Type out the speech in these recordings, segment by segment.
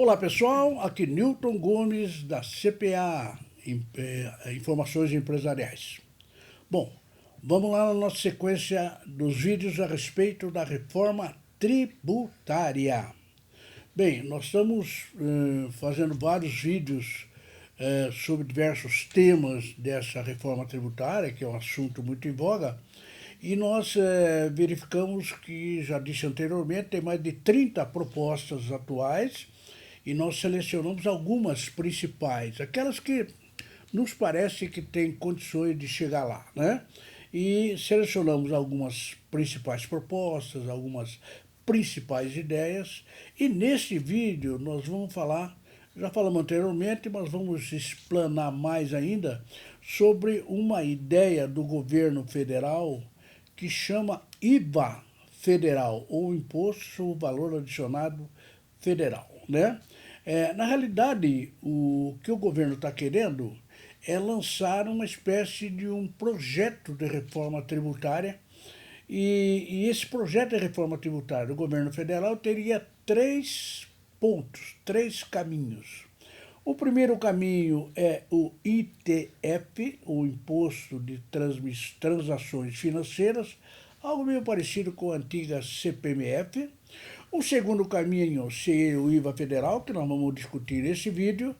Olá pessoal, aqui Newton Gomes da CPA, Informações Empresariais. Bom, vamos lá na nossa sequência dos vídeos a respeito da reforma tributária. Bem, nós estamos fazendo vários vídeos sobre diversos temas dessa reforma tributária, que é um assunto muito em voga, e nós verificamos que, já disse anteriormente, tem mais de 30 propostas atuais, e nós selecionamos algumas principais, aquelas que nos parece que têm condições de chegar lá, né? E selecionamos algumas principais propostas, algumas principais ideias, e neste vídeo nós vamos falar, já falamos anteriormente, mas vamos explanar mais ainda sobre uma ideia do governo federal que chama IVA federal, ou Imposto sobre o Valor Adicionado Federal, né? Na realidade, o que o governo está querendo é lançar uma espécie de um projeto de reforma tributária, e esse projeto de reforma tributária do governo federal teria três pontos, três caminhos. O primeiro caminho é o ITF, o Imposto de Transações Financeiras, algo meio parecido com a antiga CPMF. O segundo caminho seria o IVA federal, que nós vamos discutir nesse vídeo.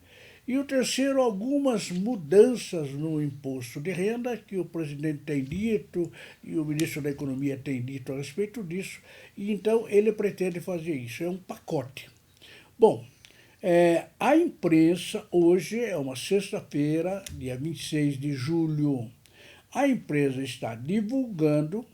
E o terceiro, algumas mudanças no imposto de renda, que o presidente tem dito e o ministro da Economia tem dito a respeito disso. E então ele pretende fazer isso, é um pacote. Bom, a imprensa, hoje é uma sexta-feira, dia 26 de julho, a empresa está divulgando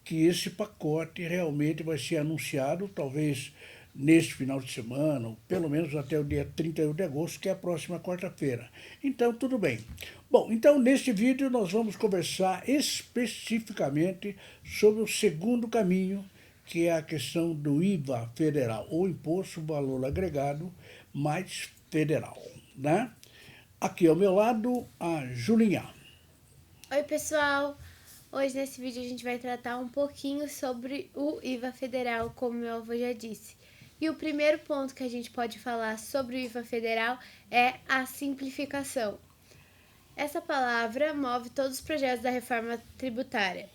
que esse pacote realmente vai ser anunciado, talvez neste final de semana, ou pelo menos até o dia 31 de agosto, que é a próxima quarta-feira. Então, tudo bem. Bom, então neste vídeo nós vamos conversar especificamente sobre o segundo caminho, que é a questão do IVA federal, ou Imposto Valor Agregado mais Federal, né? Aqui ao meu lado, a Julinha. Oi pessoal, hoje nesse vídeo a gente vai tratar um pouquinho sobre o IVA federal, como meu avô já disse. E o primeiro ponto que a gente pode falar sobre o IVA federal é a simplificação. Essa palavra move todos os projetos da reforma tributária.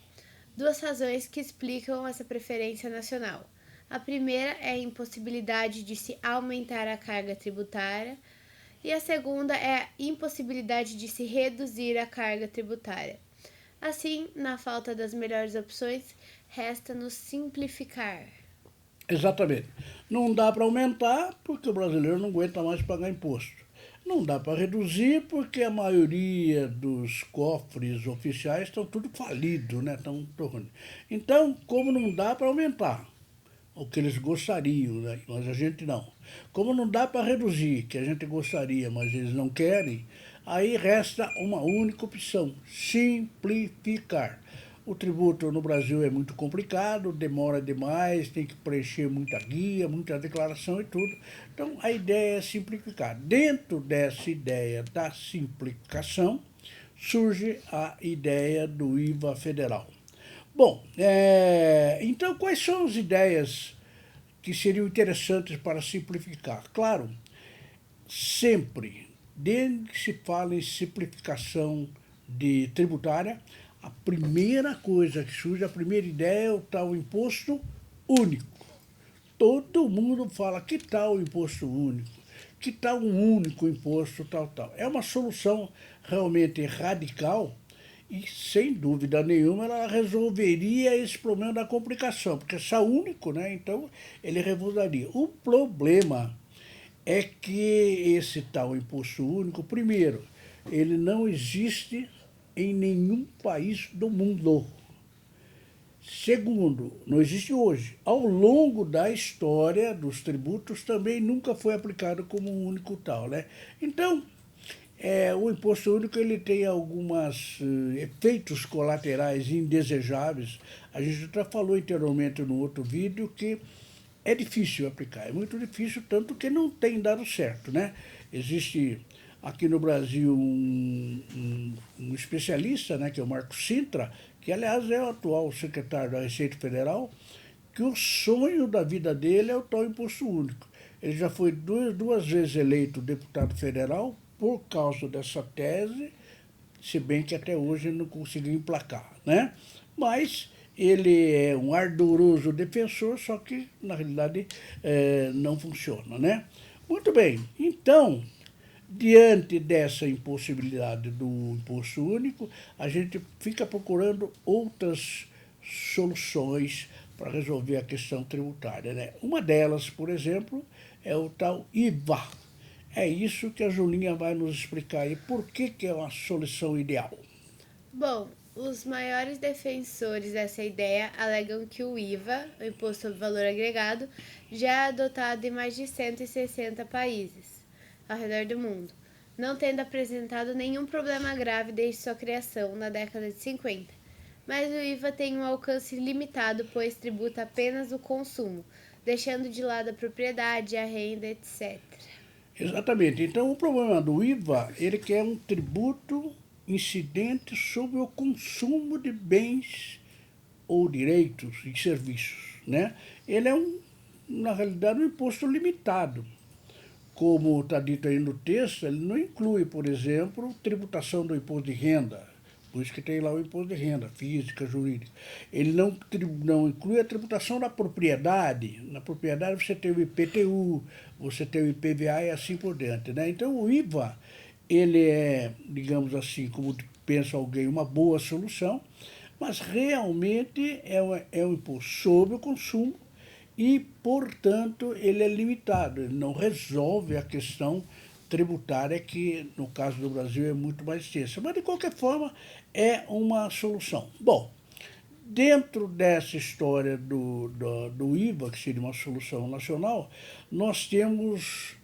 Duas razões que explicam essa preferência nacional. A primeira é a impossibilidade de se aumentar a carga tributária, e a segunda é a impossibilidade de se reduzir a carga tributária. Assim, na falta das melhores opções, resta-nos simplificar. Exatamente. Não dá para aumentar porque o brasileiro não aguenta mais pagar imposto. Não dá para reduzir porque a maioria dos cofres oficiais estão tudo falidos, né? Estão torrando. Então, como não dá para aumentar o que eles gostariam, né? Mas a gente não. Como não dá para reduzir, que a gente gostaria, mas eles não querem, aí resta uma única opção: simplificar. O tributo no Brasil é muito complicado, demora demais, tem que preencher muita guia, muita declaração e tudo. Então a ideia é simplificar. Dentro dessa ideia da simplificação surge a ideia do IVA federal. Bom, então quais são as ideias que seriam interessantes para simplificar? Claro, sempre, desde que se fala em simplificação de tributária, a primeira coisa que surge, a primeira ideia é o tal imposto único. Todo mundo fala, que tal o imposto único? Que tal um único imposto, tal? É uma solução realmente radical e, sem dúvida nenhuma, ela resolveria esse problema da complicação, porque se é único, né? Então ele resolveria. O problema é que esse tal imposto único, primeiro, ele não existe em nenhum país do mundo. Segundo, não existe hoje. Ao longo da história dos tributos também nunca foi aplicado como um único tal, né? Então, o imposto único ele tem alguns efeitos colaterais indesejáveis. A gente já falou anteriormente no outro vídeo que é difícil aplicar, é muito difícil, tanto que não tem dado certo, né? Existe aqui no Brasil um especialista, né, que é o Marco Sintra, que aliás é o atual secretário da Receita Federal, que o sonho da vida dele é o tal imposto único. Ele já foi duas vezes eleito deputado federal por causa dessa tese, se bem que até hoje ele não conseguiu emplacar, né? Mas ele é um ardoroso defensor, só que, na realidade, não funciona, né? Muito bem, então, diante dessa impossibilidade do imposto único, a gente fica procurando outras soluções para resolver a questão tributária, né? Uma delas, por exemplo, é o tal IVA. É isso que a Julinha vai nos explicar aí. Por que é uma solução ideal? Bom, os maiores defensores dessa ideia alegam que o IVA, o Imposto sobre Valor Agregado, já é adotado em mais de 160 países ao redor do mundo, não tendo apresentado nenhum problema grave desde sua criação na década de 50. Mas o IVA tem um alcance limitado, pois tributa apenas o consumo, deixando de lado a propriedade, a renda, etc. Exatamente. Então, o problema do IVA, ele quer um tributo incidente sobre o consumo de bens ou direitos e serviços, né? Ele é, na realidade, um imposto limitado. Como está dito aí no texto, ele não inclui, por exemplo, tributação do imposto de renda, por isso que tem lá o imposto de renda, física, jurídica. Ele não inclui a tributação da propriedade. Na propriedade você tem o IPTU, você tem o IPVA e assim por diante, né? Então o IVA, ele é, digamos assim, como pensa alguém, uma boa solução, mas realmente é um imposto sobre o consumo e, portanto, ele é limitado, ele não resolve a questão tributária, que no caso do Brasil é muito mais extensa. Mas, de qualquer forma, é uma solução. Bom, dentro dessa história do IVA, que seria uma solução nacional, nós temos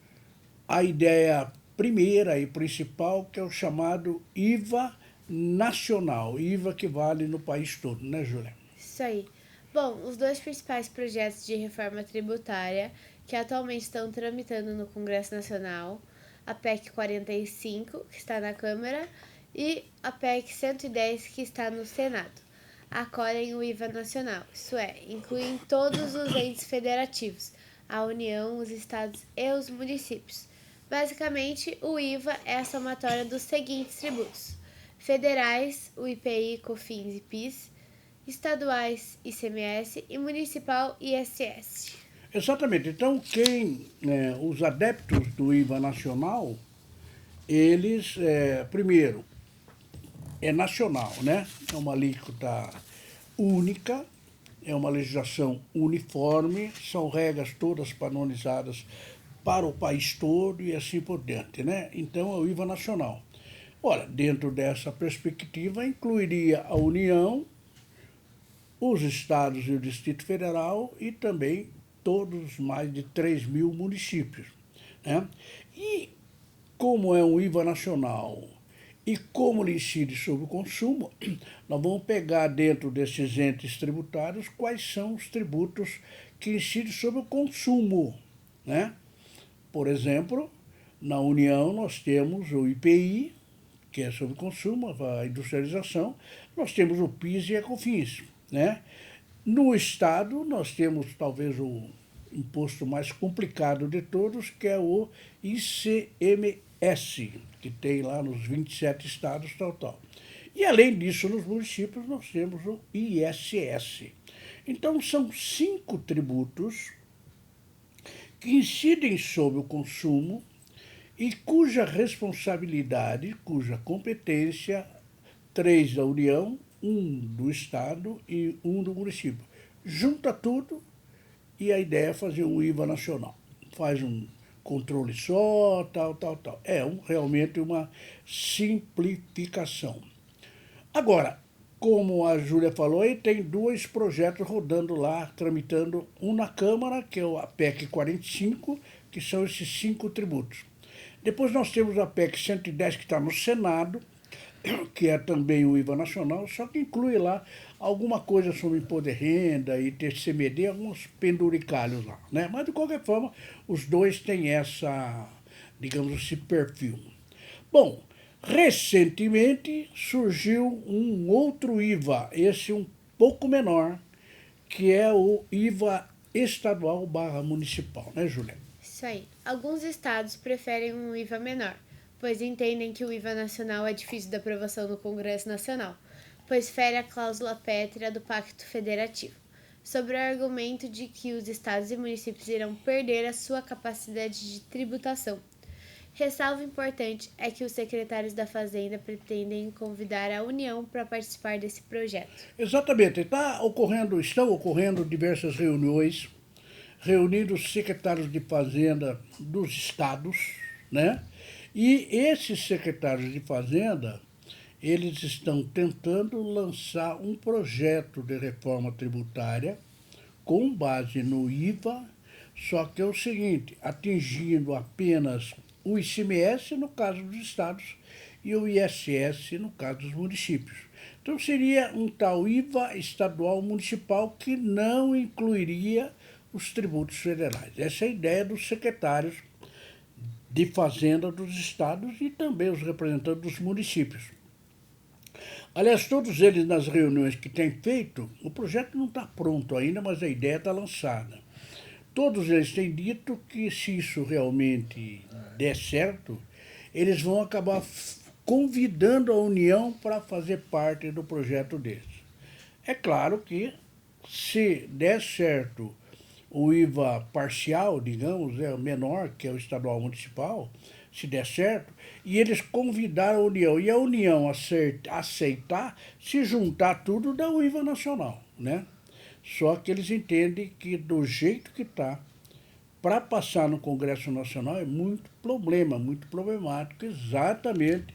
a ideia primeira e principal, que é o chamado IVA nacional, IVA que vale no país todo, né, Júlia? Isso aí. Bom, os dois principais projetos de reforma tributária que atualmente estão tramitando no Congresso Nacional, a PEC 45, que está na Câmara, e a PEC 110, que está no Senado, acolhem o IVA nacional, isso é, incluem todos os entes federativos, a União, os estados e os municípios. Basicamente, o IVA é a somatória dos seguintes tributos: federais, o IPI, COFINS e PIS, estaduais, ICMS, e municipal, ISS. Exatamente. Então, os adeptos do IVA nacional, eles, primeiro, é nacional, né? É uma alíquota única, é uma legislação uniforme, são regras todas padronizadas para o país todo e assim por diante, né? Então, é o IVA nacional. Ora, dentro dessa perspectiva, incluiria a União, os estados e o Distrito Federal e também todos os mais de 3.000 municípios, né? E como é um IVA nacional e como ele incide sobre o consumo, nós vamos pegar dentro desses entes tributários quais são os tributos que incidem sobre o consumo, né? Por exemplo, na União nós temos o IPI, que é sobre o consumo, a industrialização, nós temos o PIS e a COFINS, né? No Estado, nós temos talvez o imposto mais complicado de todos, que é o ICMS, que tem lá nos 27 estados, tal. E, além disso, nos municípios, nós temos o ISS. Então, são 5 tributos que incidem sobre o consumo e cuja responsabilidade, cuja competência, 3 da União, 1 do Estado e 1 do município. Junta tudo e a ideia é fazer um IVA nacional. Faz um controle só, tal. É realmente uma simplificação. Agora, como a Júlia falou, aí tem 2 projetos rodando lá, tramitando, um na Câmara, que é a PEC 45, que são esses 5 tributos. Depois nós temos a PEC 110, que está no Senado, que é também o IVA nacional, só que inclui lá alguma coisa sobre imposto de renda e TCMD, alguns penduricalhos lá, né? Mas, de qualquer forma, os dois têm digamos, esse perfil. Bom, recentemente surgiu um outro IVA, esse um pouco menor, que é o IVA estadual barra municipal, né, Júlia? Isso aí. Alguns estados preferem um IVA menor, pois entendem que o IVA nacional é difícil de aprovação no Congresso Nacional, pois fere a cláusula pétrea do Pacto Federativo, sobre o argumento de que os estados e municípios irão perder a sua capacidade de tributação. Ressalva importante é que os secretários da Fazenda pretendem convidar a União para participar desse projeto. Exatamente. Estão ocorrendo diversas reuniões, reunindo os secretários de Fazenda dos estados, né? E esses secretários de Fazenda, eles estão tentando lançar um projeto de reforma tributária com base no IVA, só que é o seguinte, atingindo apenas o ICMS, no caso dos estados, e o ISS, no caso dos municípios. Então seria um tal IVA estadual municipal que não incluiria os tributos federais. Essa é a ideia dos secretários de Fazenda dos estados e também os representantes dos municípios. Aliás, todos eles nas reuniões que têm feito, o projeto não está pronto ainda, mas a ideia está lançada. Todos eles têm dito que se isso realmente der certo, eles vão acabar convidando a União para fazer parte do projeto deles. É claro que se der certo o IVA parcial, digamos, é o menor, que é o estadual municipal, se der certo, e eles convidaram a União, e a União aceitar, se juntar tudo, dá o IVA nacional, né? Só que eles entendem que do jeito que está, para passar no Congresso Nacional é muito problema, muito problemático, exatamente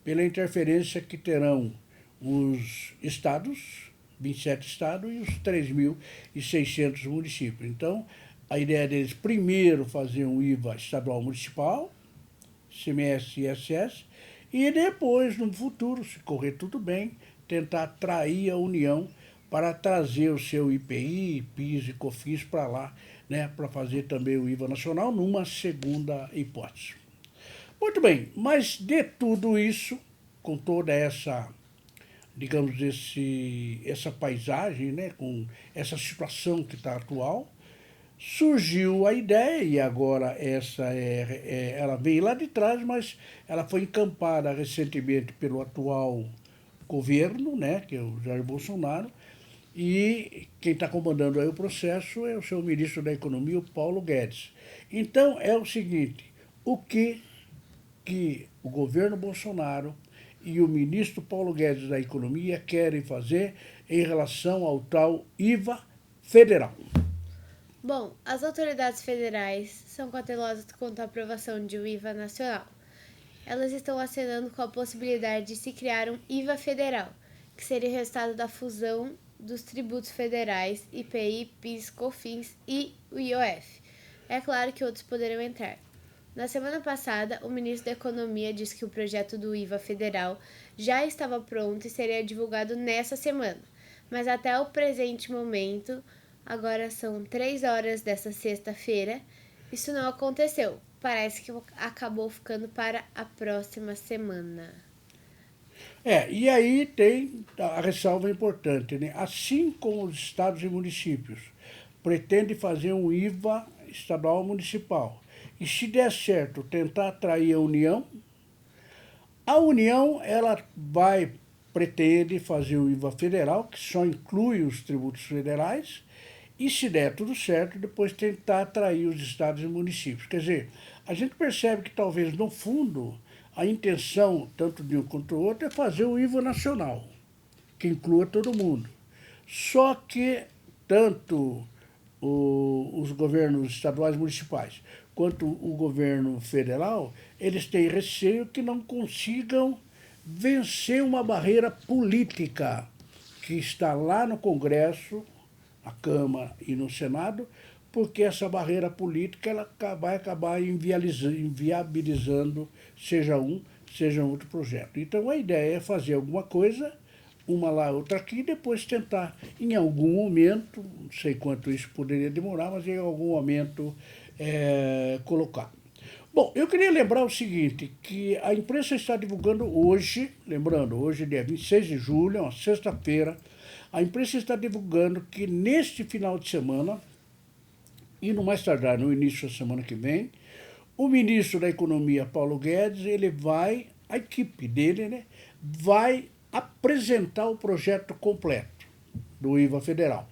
pela interferência que terão os estados, 27 estados e os 3.600 municípios. Então, a ideia deles primeiro fazer um IVA estadual municipal, ICMS e ISS, e depois, no futuro, se correr tudo bem, tentar atrair a União para trazer o seu IPI, PIS e COFINS para lá, né, para fazer também o IVA nacional numa segunda hipótese. Muito bem, mas de tudo isso, com toda essa, digamos, essa paisagem, né, com essa situação que está atual, surgiu a ideia, e agora ela veio lá de trás, mas ela foi encampada recentemente pelo atual governo, né, que é o Jair Bolsonaro, e quem está comandando aí o processo é o seu ministro da Economia, o Paulo Guedes. Então, é o seguinte, o que o governo Bolsonaro e o ministro Paulo Guedes da Economia querem fazer em relação ao tal IVA federal? Bom, as autoridades federais são cautelosas quanto à aprovação de um IVA nacional. Elas estão acenando com a possibilidade de se criar um IVA federal, que seria o resultado da fusão dos tributos federais, IPI, PIS, COFINS e o IOF. É claro que outros poderão entrar. Na semana passada, o ministro da Economia disse que o projeto do IVA federal já estava pronto e seria divulgado nessa semana, mas até o presente momento, agora são 3 horas dessa sexta-feira, isso não aconteceu. Parece que acabou ficando para a próxima semana. E aí tem a ressalva importante, né? Assim como os estados e municípios pretendem fazer um IVA estadual municipal, e se der certo tentar atrair a União ela pretende fazer o IVA federal, que só inclui os tributos federais, e se der tudo certo, depois tentar atrair os estados e municípios. Quer dizer, a gente percebe que talvez no fundo a intenção, tanto de um quanto do outro, é fazer o IVA nacional, que inclua todo mundo. Só que tanto os governos estaduais e municipais quanto o governo federal, eles têm receio que não consigam vencer uma barreira política que está lá no Congresso, na Câmara e no Senado, porque essa barreira política ela vai acabar inviabilizando seja outro projeto. Então a ideia é fazer alguma coisa, uma lá, outra aqui, e depois tentar, em algum momento, não sei quanto isso poderia demorar, mas em algum momento colocar. Bom, eu queria lembrar o seguinte, que a imprensa está divulgando hoje, lembrando, hoje é dia 26 de julho, é uma sexta-feira, A imprensa está divulgando que neste final de semana, e no mais tardar no início da semana que vem, o ministro da Economia, Paulo Guedes, a equipe dele, né, vai apresentar o projeto completo do IVA federal,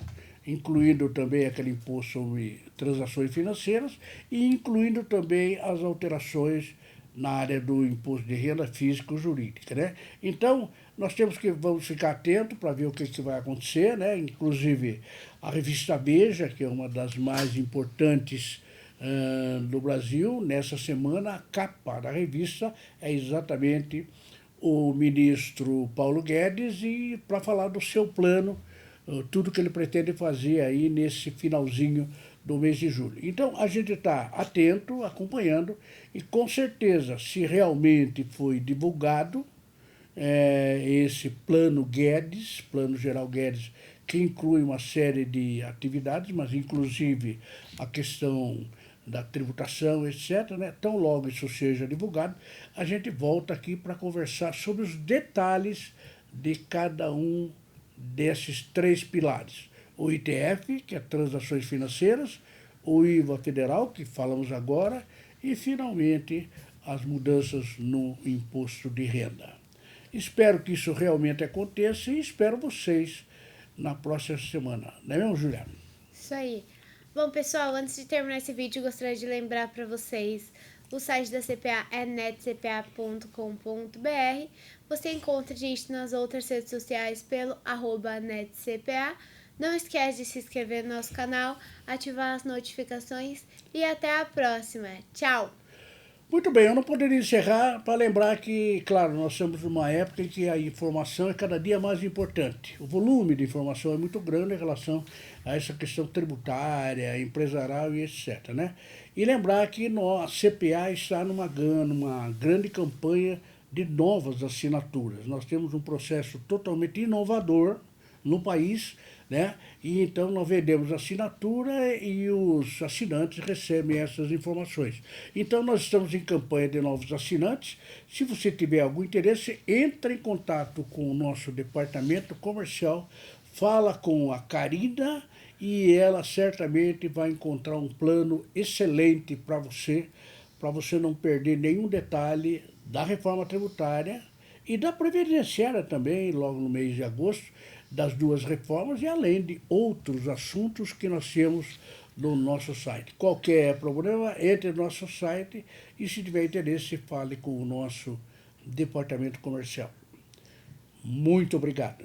incluindo também aquele imposto sobre transações financeiras e incluindo também as alterações na área do imposto de renda física ou jurídica, né? Então, vamos ficar atentos para ver o que vai acontecer, né? Inclusive, a revista Veja, que é uma das mais importantes do Brasil, nessa semana, a capa da revista é exatamente o ministro Paulo Guedes e para falar do seu plano, tudo que ele pretende fazer aí nesse finalzinho do mês de julho. Então, a gente está atento, acompanhando, e com certeza, se realmente foi divulgado esse plano Guedes, Plano Geral Guedes, que inclui uma série de atividades, mas inclusive a questão da tributação, etc., né? Tão logo isso seja divulgado, a gente volta aqui para conversar sobre os detalhes de cada um desses 3 pilares. O ITF, que é transações financeiras, o IVA federal, que falamos agora, e, finalmente, as mudanças no imposto de renda. Espero que isso realmente aconteça e espero vocês na próxima semana. Não é mesmo, Juliana? Isso aí. Bom, pessoal, antes de terminar esse vídeo, gostaria de lembrar para vocês, o site da CPA é netcpa.com.br. Você encontra a gente nas outras redes sociais pelo @netcpa. Não esquece de se inscrever no nosso canal, ativar as notificações e até a próxima. Tchau! Muito bem, eu não poderia encerrar para lembrar que, claro, nós estamos numa época em que a informação é cada dia mais importante. O volume de informação é muito grande em relação a essa questão tributária, empresarial e etc., né? E lembrar que a CPA está numa grande campanha de novas assinaturas. Nós temos um processo totalmente inovador no país, né? E então nós vendemos assinatura e os assinantes recebem essas informações. Então nós estamos em campanha de novos assinantes. Se você tiver algum interesse, entre em contato com o nosso departamento comercial, fala com a Karina e ela certamente vai encontrar um plano excelente para você não perder nenhum detalhe da reforma tributária e da previdenciária também, logo no mês de agosto, das 2 reformas e além de outros assuntos que nós temos no nosso site. Qualquer problema, entre no nosso site e, se tiver interesse, fale com o nosso departamento comercial. Muito obrigado.